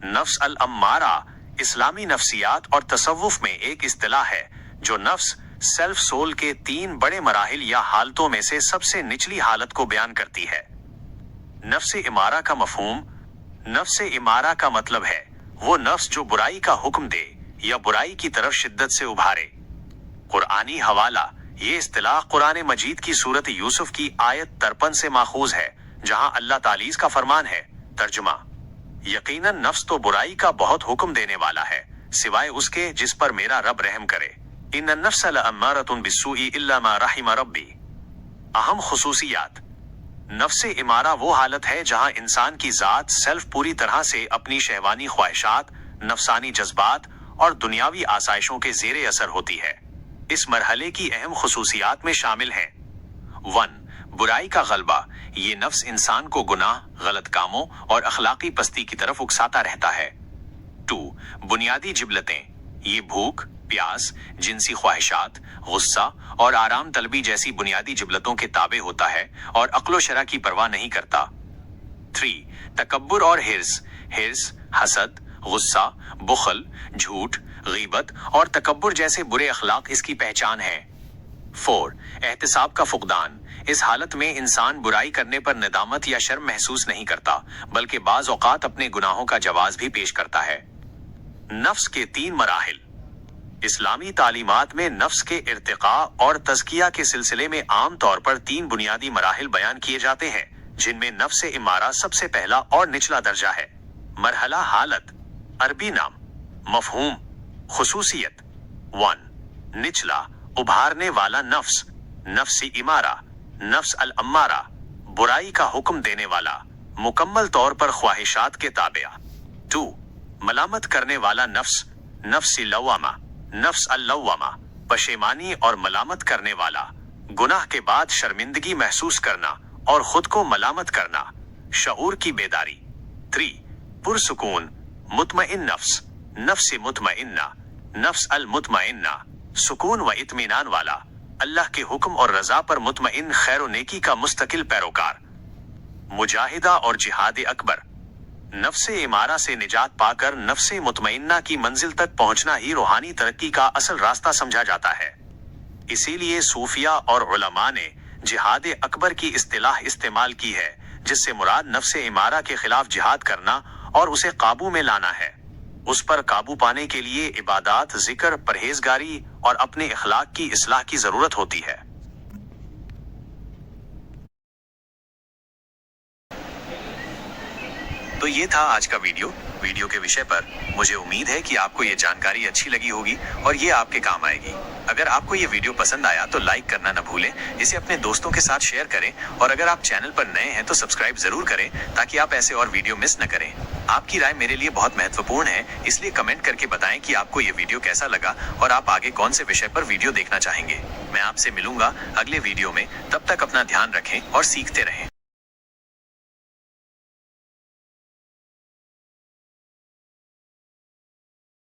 नफ्स अल अम्मारा इस्लामी नफ्सियात और तसव्वुफ में एक इस्तिलाह है जो नफ्स सेल्फ सोल के 3 बड़े मराहिल या हालतों में से सबसे निचली हालत को बयान करती है। नफ्स इमारा का मफहूम। नफ्स इमारा का मतलब है वो नफ्स जो बुराई का हुक्म दे या बुराई की तरफ शिद्दत से उभारे। कुरानी हवाला। ये इस्तिलाह कुरान मजीद की सूरत यूसुफ की आयत 53 से माखूज है, जहां अल्लाह तालीस का फरमान है। तर्जुमा। यकीनन नफ्स तो बुराई का बहुत हुक्म देने वाला है, सिवाय उसके जिस पर मेरा रब रहम करे। इन्नन नफ्स लअम्मारतुन बिस्सूई इल्ला मा रहिम रब्बी। अहम खुसूसियात। नफ्स इमारा वो हालत है जहां इंसान की जात सेल्फ पूरी तरह से अपनी शहवानी ख्वाहिशात, नफसानी जज्बात और दुनियावी आसाइशों के जेरे असर होती है। इस मरहले की अहम खुसूसियात में शामिल हैं। 1. बुराई का गलबा। ये नफ्स इंसान को गुनाह, गलत कामों और अखलाकी पस्ती की तरफ उकसाता रहता है। 2. बुनियादी जिबलतें। ये भूख, प्यास, जिनसी ख्वाहिशात, गुस्सा और आराम तलबी जैसी बुनियादी जिबलतों के ताबे होता है और अक्लो शरा की परवाह नहीं करता। 3. तकब्बुर और हिर्स, हसद, गुस्सा, बुखल, झूठ, गीबत और तकब्बुर जैसे बुरे अखलाक इसकी पहचान है। 4. एहतिसाब का फुकदान। इस हालत में इंसान बुराई करने पर निदामत या शर्म महसूस नहीं करता, बल्कि बाज औकात अपने गुनाहों का जवाज भी पेश करता है। नफ्स के 3 मराहिल। इस्लामी तालीमात में नफ्स के इर्तिका और तज़किया के सिलसिले में आम तौर पर 3 बुनियादी मराहिल बयान किए जाते हैं, जिनमें नफ्स इमारा सबसे पहला और निचला दर्जा है। मरहला हालत। अरबी नाम। मफहूम, खुसूसियत। 1. निचला, उभारने वाला नफ्स। नफ्स इमारा, नफ्स अल अम्मारा, बुराई का हुक्म देने वाला, मुकम्मल तौर पर ख्वाहिशात के ताबिया। 2. मलामत करने वाला नफ्स। नफ्स लव्वामा, नफ्स अल लव्वामा, पशेमानी और मलामत करने वाला, गुनाह के बाद शर्मिंदगी महसूस करना और खुद को मलामत करना, शऊर की बेदारी। 3. पुरसुकून, मुतमइन नफ्स। नफ्स मुतमइन्ना, नफ्स अल मुतमइन्ना, सुकून व इत्मीनान वाला, अल्लाह के हुक्म और रजा पर मुतमइन, खैर व नेकी का मुस्तकिल पैरोकार। मुजाहिदा और जिहाद अकबर। नफ्स इमारा से निजात पाकर नफ्स मुतमइन्ना की मंजिल तक पहुंचना ही रूहानी तरक्की का असल रास्ता समझा जाता है। इसीलिए सूफिया और उलमा ने जिहाद अकबर की इस्तिलाह इस्तेमाल की है, जिससे मुराद नफ्स इमारा के खिलाफ जिहाद करना और उसे काबू में लाना है। उस पर काबू पाने के लिए इबादत, जिक्र, परहेजगारी और अपने इखलाक की इस्लाह की जरूरत होती है। तो ये था आज का वीडियो के विषय पर। मुझे उम्मीद है कि आपको ये जानकारी अच्छी लगी होगी और ये आपके काम आएगी। अगर आपको ये वीडियो पसंद आया तो लाइक करना न भूलें, इसे अपने दोस्तों के साथ शेयर करें और अगर आप चैनल पर नए हैं तो सब्सक्राइब जरूर करें ताकि आप ऐसे और वीडियो मिस न करें। आपकी राय मेरे लिए बहुत महत्वपूर्ण है, इसलिए कमेंट करके बताएं कि आपको ये वीडियो कैसा लगा और आप आगे कौन से विषय पर वीडियो देखना चाहेंगे। मैं आपसे मिलूंगा अगले वीडियो में। तब तक अपना ध्यान रखें और सीखते रहें।